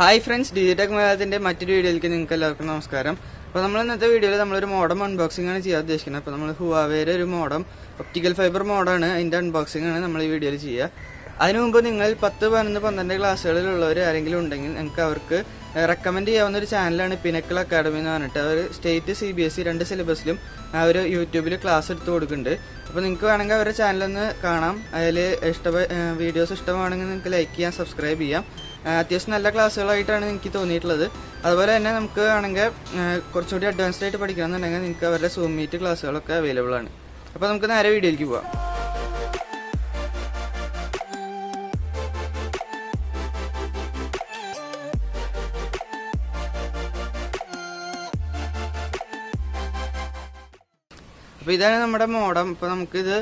Hi friends, Digitech മലയാളത്തിന്റെ മറ്റൊരു വീഡിയോയിലേക്ക് നിങ്ങൾക്ക് എല്ലാവർക്കും നമസ്കാരം. അപ്പോൾ നമ്മൾ ഇന്നത്തെ വീഡിയോയിൽ നമ്മളൊരു മോഡം അൺബോക്സിംഗ് ആണ് ചെയ്യാൻ ഉദ്ദേശിക്കുന്നത്. അപ്പോൾ നമ്മൾ ഹുവാവേയുടെ ഒരു മോഡം ഒപ്റ്റിക്കൽ ഫൈബർ മോഡാണ്, അതിന്റെ അൺബോക്സിംഗ് ആണ് നമ്മൾ ഈ വീഡിയോയിൽ ചെയ്യുക. അതിനു മുമ്പ് നിങ്ങൾ 10, 11, 12 ക്ലാസ്സുകളിലുള്ളവർ ആരെങ്കിലും ഉണ്ടെങ്കിൽ നിങ്ങൾക്ക് അവർക്ക് റെക്കമെൻഡ് ചെയ്യാവുന്ന ഒരു ചാനലാണ് പിനക്കിൾ അക്കാഡമി എന്ന് പറഞ്ഞിട്ട്. അവർ സ്റ്റേറ്റ് CBSE 2 സിലബസിലും അവർ യൂട്യൂബിൽ ക്ലാസ് എടുത്ത് കൊടുക്കുന്നുണ്ട്. അപ്പോൾ നിങ്ങൾക്ക് വേണമെങ്കിൽ അവരുടെ ചാനലൊന്ന് കാണാം. അതിൽ വീഡിയോസ് ഇഷ്ടമാണെങ്കിൽ നിങ്ങൾക്ക് ലൈക്ക് ചെയ്യാം, സബ്സ്ക്രൈബ് ചെയ്യാം. അത്യാവശ്യം നല്ല ക്ലാസ്സുകളായിട്ടാണ് എനിക്ക് തോന്നിയിട്ടുള്ളത്. അതുപോലെ തന്നെ നമുക്ക് വേണമെങ്കിൽ കുറച്ചുകൂടി അഡ്വാൻസ്ഡ് ആയിട്ട് പഠിക്കണമെന്നുണ്ടെങ്കിൽ നിങ്ങൾക്ക് അവരുടെ സൂം മീറ്റ് ക്ലാസ്സുകളൊക്കെ അവൈലബിൾ ആണ്. അപ്പോൾ നമുക്ക് നേരെ വീഡിയോയിലേക്ക് പോവാം. അപ്പോൾ ഇതാണ് നമ്മുടെ മോഡം. ഇപ്പോൾ നമുക്കിത്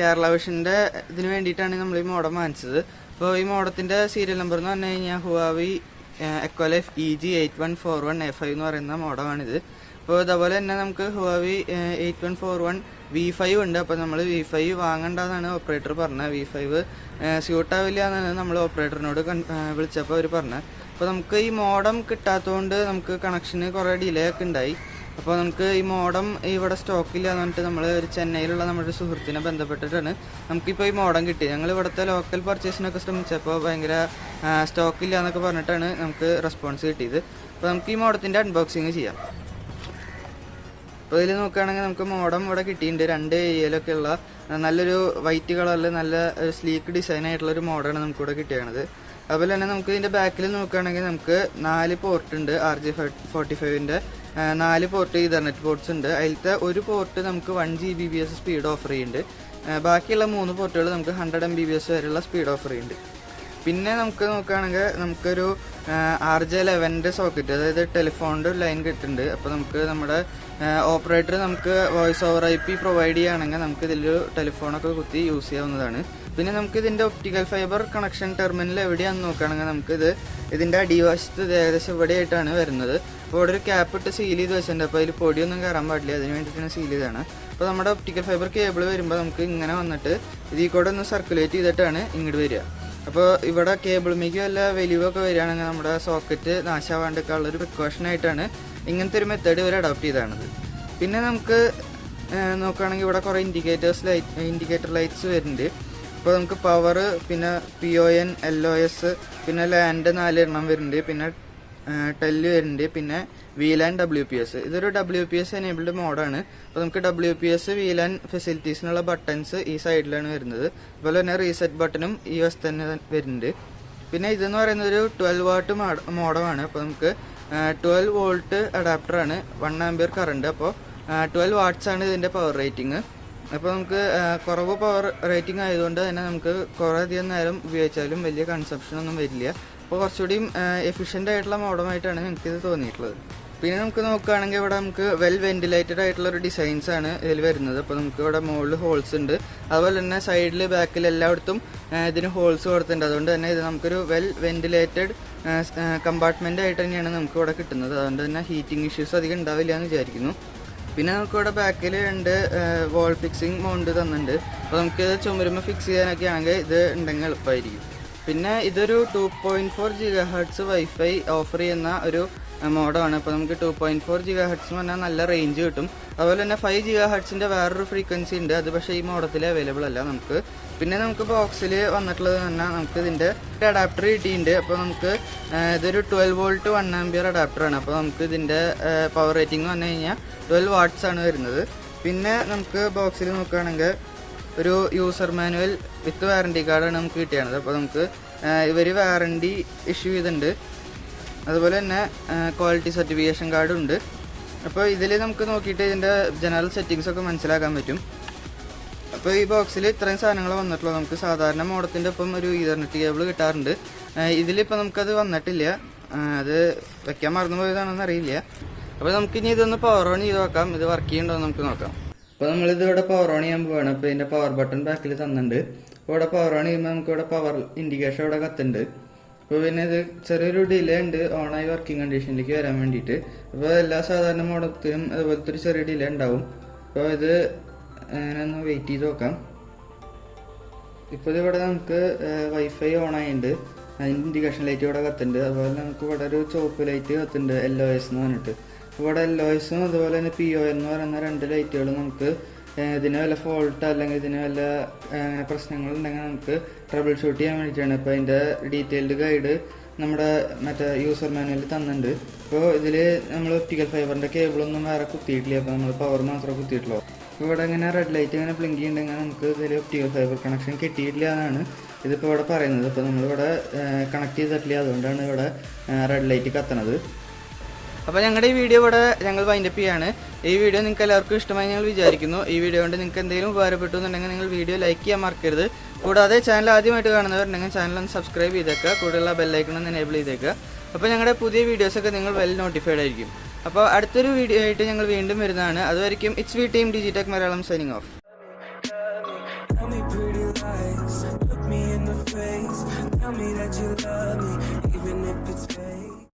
കേരള വിഷൻ്റെ ഇതിന് വേണ്ടിയിട്ടാണ് നമ്മൾ ഈ മോഡം വാങ്ങിച്ചത്. അപ്പോൾ ഈ മോഡത്തിൻ്റെ സീരിയൽ നമ്പർ എന്ന് പറഞ്ഞു കഴിഞ്ഞാൽ ഹുവാവി എക്കോലൈഫ് EG8141A5 എന്ന് പറയുന്ന മോഡമാണിത്. അപ്പോൾ അതുപോലെ തന്നെ നമുക്ക് ഹുവാവി 8141 V5 ഉണ്ട്. അപ്പോൾ നമ്മൾ V5 വാങ്ങണ്ടെന്നാണ് ഓപ്പറേറ്റർ പറഞ്ഞത്. V5 സ്യൂട്ടാവില്ല എന്നാണ് നമ്മൾ ഓപ്പറേറ്ററിനോട് വിളിച്ചപ്പോൾ അവർ പറഞ്ഞത്. അപ്പോൾ നമുക്ക് ഈ മോഡം കിട്ടാത്തതുകൊണ്ട് നമുക്ക് കണക്ഷന് കുറേ ഡിലേ ഒക്കെ ഉണ്ടായി. അപ്പോൾ നമുക്ക് ഈ മോഡം ഇവിടെ സ്റ്റോക്കില്ല എന്ന് പറഞ്ഞിട്ട് നമ്മൾ ഒരു ചെന്നൈയിലുള്ള നമ്മുടെ സുഹൃത്തിനെ ബന്ധപ്പെട്ടിട്ടാണ് നമുക്കിപ്പോൾ ഈ മോഡം കിട്ടി. ഞങ്ങൾ ഇവിടുത്തെ ലോക്കൽ പർച്ചേസിനൊക്കെ ശ്രമിച്ചപ്പോൾ ഭയങ്കര സ്റ്റോക്കില്ല എന്നൊക്കെ പറഞ്ഞിട്ടാണ് നമുക്ക് റെസ്പോൺസ് കിട്ടിയത്. അപ്പോൾ നമുക്ക് ഈ മോഡത്തിൻ്റെ അൺബോക്സിങ് ചെയ്യാം. അപ്പോൾ ഇതിൽ നോക്കുകയാണെങ്കിൽ നമുക്ക് മോഡം ഇവിടെ കിട്ടിയിട്ടുണ്ട്. 2 ഏരിയയിലൊക്കെ ഉള്ള നല്ലൊരു വൈറ്റ് കളറിൽ നല്ല സ്ലീക്ക് ഡിസൈൻ ആയിട്ടുള്ളൊരു മോഡാണ് നമുക്കിവിടെ കിട്ടിയത്. അതുപോലെ തന്നെ നമുക്ക് ഇതിൻ്റെ ബാക്കിൽ നോക്കുകയാണെങ്കിൽ നമുക്ക് 4 പോർട്ട് ഉണ്ട്. RJ45ൻ്റെ 4 പോർട്ട് ഇഥർനെറ്റ് പോർട്ട്സ് ഉണ്ട്. അതിലത്തെ ഒരു പോർട്ട് നമുക്ക് 1 Gbps സ്പീഡ് ഓഫർ ചെയ്യുന്നുണ്ട്. ബാക്കിയുള്ള 3 പോർട്ടുകൾ നമുക്ക് 100 Mbps വരെയുള്ള സ്പീഡ് ഓഫർ ചെയ്യുന്നുണ്ട്. പിന്നെ നമുക്ക് നോക്കുകയാണെങ്കിൽ നമുക്കൊരു RJ11ൻ്റെ സോക്കറ്റ്, അതായത് ടെലിഫോണിൻ്റെ ഒരു ലൈൻ കിട്ടുന്നുണ്ട്. അപ്പോൾ നമുക്ക് നമ്മുടെ ഓപ്പറേറ്റർ നമുക്ക് വോയിസ് ഓവർ IP പ്രൊവൈഡ് ചെയ്യുകയാണെങ്കിൽ നമുക്ക് ഇതിൽ ടെലിഫോണൊക്കെ കുത്തി യൂസ് ചെയ്യാവുന്നതാണ്. പിന്നെ നമുക്ക് ഇതിൻ്റെ ഒപ്റ്റിക്കൽ ഫൈബർ കണക്ഷൻ ടെർമിനൽ എവിടെയാണെന്ന് നോക്കുകയാണെങ്കിൽ നമുക്കിത് ഇതിൻ്റെ അടിവശത്ത് ഏകദേശം ഇവിടെയായിട്ടാണ് വരുന്നത്. അപ്പോൾ ഇവിടെ ഒരു ക്യാപ്പ് ഇട്ട് സീൽ ചെയ്ത് വെച്ചിട്ടുണ്ട്. അപ്പോൾ അതിൽ പൊടിയൊന്നും കയറാൻ പാടില്ല, അതിന് വേണ്ടിയിട്ടാണ് സീൽ ചെയ്താണ്. അപ്പോൾ നമ്മുടെ ഒപ്റ്റിക്കൽ ഫൈബർ കേബിൾ വരുമ്പോൾ നമുക്ക് ഇങ്ങനെ വന്നിട്ട് ഇതിൽ കൂടെ ഒന്ന് സർക്കുലേറ്റ് ചെയ്തിട്ടാണ് ഇങ്ങോട്ട് വരിക. അപ്പോൾ ഇവിടെ കേബിൾ മേക്ക് വല്ല വലിവൊക്കെ വരികയാണെങ്കിൽ നമ്മുടെ സോക്കറ്റ് നാശാവാണ്ടൊക്കെ ഉള്ളൊരു പ്രിക്കോഷനായിട്ടാണ് ഇങ്ങനത്തെ ഒരു മെത്തേഡ് ഇവർ അഡോപ്റ്റ് ചെയ്തതാണത്. പിന്നെ നമുക്ക് നോക്കുകയാണെങ്കിൽ ഇവിടെ കുറേ ഇൻഡിക്കേറ്റർ ലൈറ്റ്സ് വരുന്നുണ്ട്. അപ്പോൾ നമുക്ക് പവർ, പിന്നെ PON, LOS, പിന്നെ ലാൻഡ് 4 എണ്ണം വരുന്നുണ്ട്, പിന്നെ ടെല്ല് വരുന്നുണ്ട്, പിന്നെ VLAN WPS. ഇതൊരു WPS എനേബിൾഡ് മോഡാണ്. അപ്പോൾ നമുക്ക് WPS VLAN ഫെസിലിറ്റീസിനുള്ള ബട്ടൺസ് ഈ സൈഡിലാണ് വരുന്നത്. അതുപോലെ തന്നെ റീസെറ്റ് ബട്ടണും ഈ വശത്ത് തന്നെ വരുന്നുണ്ട്. പിന്നെ ഇതെന്ന് പറയുന്നത് ഒരു 12 വാട്ട് മോഡമാണ്. അപ്പോൾ നമുക്ക് 12 വോൾട്ട് അഡാപ്റ്ററാണ്, 1 ആംപിയർ കറണ്ട്. അപ്പോൾ 12 വാട്ട്സ് ആണ് ഇതിൻ്റെ പവർ റേറ്റിംഗ്. അപ്പോൾ നമുക്ക് കുറവ് പവർ റേറ്റിംഗ് ആയതുകൊണ്ട് തന്നെ നമുക്ക് കുറേ അധികം നേരം ഉപയോഗിച്ചാലും വലിയ കൺസപ്ഷൻ ഒന്നും വരില്ല. അപ്പോൾ കുറച്ചുകൂടിയും എഫിഷ്യൻ്റ് ആയിട്ടുള്ള മോഡമായിട്ടാണ് എനിക്കിത് തോന്നിയിട്ടുള്ളത്. പിന്നെ നമുക്ക് നോക്കുകയാണെങ്കിൽ ഇവിടെ നമുക്ക് വെൽ വെന്റിലേറ്റഡ് ആയിട്ടുള്ള ഒരു ഡിസൈൻസ് ആണ് ഇതിൽ വരുന്നത്. അപ്പോൾ നമുക്ക് ഇവിടെ മുകളിൽ ഹോൾസ് ഉണ്ട്, അതുപോലെ തന്നെ സൈഡിൽ ബാക്കിൽ എല്ലായിടത്തും ഇതിന് ഹോൾസ് കൊടുത്തിട്ടുണ്ട്. അതുകൊണ്ട് തന്നെ ഇത് നമുക്കൊരു വെൽ വെന്റിലേറ്റഡ് കമ്പാർട്ട്മെൻ്റ് ആയിട്ട് തന്നെയാണ് നമുക്ക് ഇവിടെ കിട്ടുന്നത്. അതുകൊണ്ട് തന്നെ ഹീറ്റിംഗ് ഇഷ്യൂസ് അധികം ഉണ്ടാവില്ല എന്ന് വിചാരിക്കുന്നു. പിന്നെ നമുക്കിവിടെ ബാക്കിൽ 2 വോൾ ഫിക്സിങ് മൗണ്ട് തന്നിട്ടുണ്ട്. അപ്പോൾ നമുക്കിത് ചുമരുമ്പോൾ ഫിക്സ് ചെയ്യാനൊക്കെ ആണെങ്കിൽ ഇത് ഉണ്ടെങ്കിൽ എളുപ്പമായിരിക്കും. പിന്നെ ഇതൊരു 2.4 GHz വൈഫൈ ഓഫർ ചെയ്യുന്ന ഒരു മോഡമാണ്. അപ്പോൾ നമുക്ക് 2.4 GHz എന്ന് പറഞ്ഞാൽ നല്ല റേഞ്ച് കിട്ടും. അതുപോലെ തന്നെ 5 GHzൻ്റെ വേറൊരു ഫ്രീക്വൻസി ഉണ്ട്, അത് പക്ഷേ ഈ മോഡത്തിൽ അവൈലബിൾ അല്ല നമുക്ക്. പിന്നെ നമുക്ക് ബോക്സിൽ വന്നിട്ടുള്ളത് പറഞ്ഞാൽ നമുക്ക് ഇതിൻ്റെ അഡാപ്റ്റർ കിട്ടിയിട്ടുണ്ട്. അപ്പോൾ നമുക്ക് ഇതൊരു 12 വോൾട്ട് 1 ആംപിയർ അഡാപ്റ്ററാണ്. അപ്പോൾ നമുക്ക് ഇതിൻ്റെ പവർ റേറ്റിംഗ് പറഞ്ഞു കഴിഞ്ഞാൽ 12 വാട്ട്സ് ആണ് വരുന്നത്. പിന്നെ നമുക്ക് ബോക്സിൽ നോക്കുകയാണെങ്കിൽ ഒരു യൂസർ മാനുവൽ വിത്ത് വാറണ്ടി കാർഡാണ് നമുക്ക് കിട്ടിയത്. അപ്പോൾ നമുക്ക് ഇവർ വാറണ്ടി ഇഷ്യൂ ചെയ്തിട്ടുണ്ട്. അതുപോലെ തന്നെ ക്വാളിറ്റി സർട്ടിഫിക്കേഷൻ കാർഡും ഉണ്ട്. അപ്പോൾ ഇതിൽ നമുക്ക് നോക്കിയിട്ട് ഇതിൻ്റെ ജനറൽ സെറ്റിങ്സ് ഒക്കെ മനസ്സിലാക്കാൻ പറ്റും. അപ്പോൾ ഈ ബോക്സിൽ ഇത്രയും സാധനങ്ങൾ വന്നിട്ടുള്ളൂ. നമുക്ക് സാധാരണ മോഡത്തിൻ്റെ ഒപ്പം ഒരു ഈഥർനെറ്റ് കേബിൾ കിട്ടാറുണ്ട്. ഇതിലിപ്പോൾ നമുക്കത് വന്നിട്ടില്ല, അത് വെക്കാൻ മറന്നു പോയതാണെന്ന് അറിയില്ല. അപ്പോൾ നമുക്കിനി ഇതൊന്ന് പവർ ഓൺ ചെയ്ത് നോക്കാം, ഇത് വർക്ക് ചെയ്യുന്നുണ്ടോ എന്ന് നമുക്ക് നോക്കാം. അപ്പോൾ നമ്മളിത് ഇവിടെ പവർ ഓൺ ചെയ്യാൻ പോവുകയാണ്. അപ്പോൾ ഇതിൻ്റെ പവർ ബട്ടൺ ബാക്കിൽ തന്നിട്ടുണ്ട്. അപ്പോൾ ഇവിടെ പവർ ഓൺ ചെയ്യുമ്പോൾ നമുക്ക് ഇവിടെ പവർ ഇൻഡിക്കേഷൻ ഇവിടെ കത്തുണ്ട്. അപ്പോൾ പിന്നെ ഇത് ചെറിയൊരു ഡിലേ ഉണ്ട് ഓണായി വർക്കിംഗ് കണ്ടീഷനിലേക്ക് വരാൻ വേണ്ടിയിട്ട്. അപ്പോൾ എല്ലാ സാധാരണ മോഡത്തിലും അതുപോലത്തെ ഒരു ചെറിയ ഡിലേ ഉണ്ടാവും. അപ്പോൾ ഇത് അങ്ങനെ ഒന്ന് വെയിറ്റ് ചെയ്ത് നോക്കാം. ഇപ്പോൾ ഇവിടെ നമുക്ക് വൈഫൈ ഓൺ ആയിട്ടുണ്ട്. അതിൻ്റെ ഇൻഡിക്കേഷൻ ലൈറ്റ് ഇവിടെ കത്തുന്നുണ്ട്. അതുപോലെ നമുക്ക് ഇവിടെ ഒരു ചുവപ്പ് ലൈറ്റ് കത്തുന്നുണ്ട്, LOS എന്ന് പറഞ്ഞിട്ട്. ഇവിടെ LOSും അതുപോലെ തന്നെ PON എന്ന് പറയുന്ന 2 ലൈറ്റുകളും നമുക്ക് ഇതിന് വല്ല ഫോൾട്ട് അല്ലെങ്കിൽ ഇതിന് വല്ല അങ്ങനെ പ്രശ്നങ്ങളുണ്ടെങ്കിൽ നമുക്ക് ട്രബിൾ ഷൂട്ട് ചെയ്യാൻ വേണ്ടിയിട്ടാണ്. ഇപ്പോൾ അതിൻ്റെ ഡീറ്റെയിൽഡ് ഗൈഡ് നമ്മുടെ മറ്റേ യൂസർ മാനുവലിൽ തന്നിട്ടുണ്ട്. ഇപ്പോൾ ഇതിൽ നമ്മൾ ഒപ്റ്റിക്കൽ ഫൈബറിൻ്റെ കേബിളൊന്നും വേറെ കുത്തിയിട്ടില്ല, അപ്പോൾ നമ്മൾ പവർ മാത്രമേ കുത്തിയിട്ടുള്ളൂ. ഇപ്പോൾ ഇവിടെ ഇങ്ങനെ റെഡ് ലൈറ്റ് ഇങ്ങനെ ബ്ലിങ്ക് ചെയ്യുന്നുണ്ടെങ്കിൽ നമുക്ക് ഇതിൽ ഒപ്റ്റിക്കൽ ഫൈബർ കണക്ഷൻ കിട്ടിയിട്ടില്ല എന്നാണ് ഇതിപ്പോൾ ഇവിടെ പറയുന്നത്. ഇപ്പോൾ നമ്മളിവിടെ കണക്ട് ചെയ്തിട്ടില്ല, അതുകൊണ്ടാണ് ഇവിടെ റെഡ് ലൈറ്റ് കത്തണത്. അപ്പോൾ ഞങ്ങളുടെ ഈ വീഡിയോ ഇവിടെ ഞങ്ങൾ വൈൻഡപ്പ് ചെയ്യാണ്. ഈ വീഡിയോ നിങ്ങൾക്ക് എല്ലാവർക്കും ഇഷ്ടമായി ഞങ്ങൾ വിചാരിക്കുന്നു. ഈ വീഡിയോ കൊണ്ട് നിങ്ങൾക്ക് എന്തെങ്കിലും ഉപകാരപ്പെട്ടു എന്നുണ്ടെങ്കിൽ നിങ്ങൾ വീഡിയോ ലൈക്ക് ചെയ്യാൻ മറക്കരുത്. കൂടാതെ ചാനൽ ആദ്യമായിട്ട് കാണുന്നവരുണ്ടെങ്കിൽ ചാനൽ ഒന്ന് സബ്സ്ക്രൈബ് ചെയ്തേക്കുക, കൂടെയുള്ള ബെല്ലൈക്കൺ ഒന്ന് എനേബിൾ ചെയ്തേക്കുക. അപ്പോൾ ഞങ്ങളുടെ പുതിയ വീഡിയോസൊക്കെ നിങ്ങൾ വെൽ നോട്ടിഫൈഡ് ആയിരിക്കും. അപ്പോൾ അടുത്തൊരു വീഡിയോ ആയിട്ട് ഞങ്ങൾ വീണ്ടും വരുന്നതാണ്. അതുവരെയും it's we team digitech Malayalam signing of.